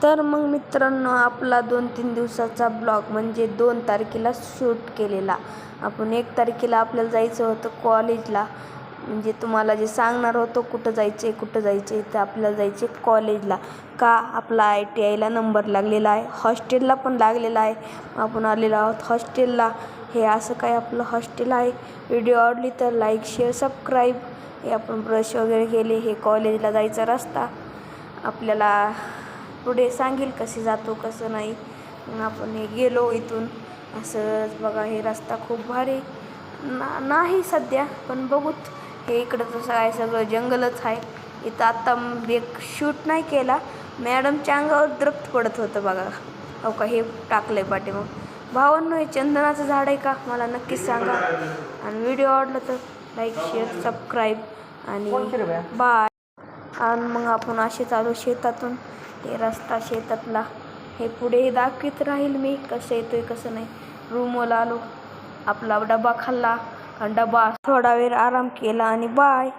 तर मग मित्रांनो, आपला 2-3 दिवसाचा ब्लॉग म्हणजे 2 तारखेला शूट केलेला. आपण 1 तारखेला आपल्याला जायचं होतं कॉलेजला. म्हणजे तुम्हाला जे सांगणार होतो कुठं जायचं आहे तर आपल्याला जायचं आहे कॉलेजला. का आपला ITIला नंबर लागलेला आहे, हॉस्टेलला पण लागलेला आहे. आपण आलेलो आहोत हॉस्टेलला. हे असं काय आपलं हॉस्टेल आहे. व्हिडिओ आवडली तर लाईक, शेअर, सबस्क्राईब. हे आपण ब्रश वगैरे केले. हे कॉलेजला जायचा रस्ता आपल्याला पुढे सांगेल कसे जातो कसं नाही. मग आपण हे गेलो इथून असंच. बघा हे रस्ता खूप भारी नाही सध्या, पण बघूत. हे इकडं तसं आहे सगळं जंगलच आहे. इथं आत्ता एक शूट नाही केला. मॅडमच्या अंगावर दरख्त पडत होतं बघा. हो का, हे टाकलं आहे पाठी. मग भावांनो, हे चंदनाचं झाड आहे का मला नक्कीच सांगा. आणि व्हिडिओ आवडला तर लाईक, शेअर, सबस्क्राईब आणि बाय. आणि मग आपण असे चालू शेतातून. हे रस्ता शेतातला, हे पुढे दाखवीत राहील मी कसं येतोय कसं नाही. रूमला आलो, आपला डबा खाल्ला आणि डबा थोडा वेळ आराम केला आणि बाय.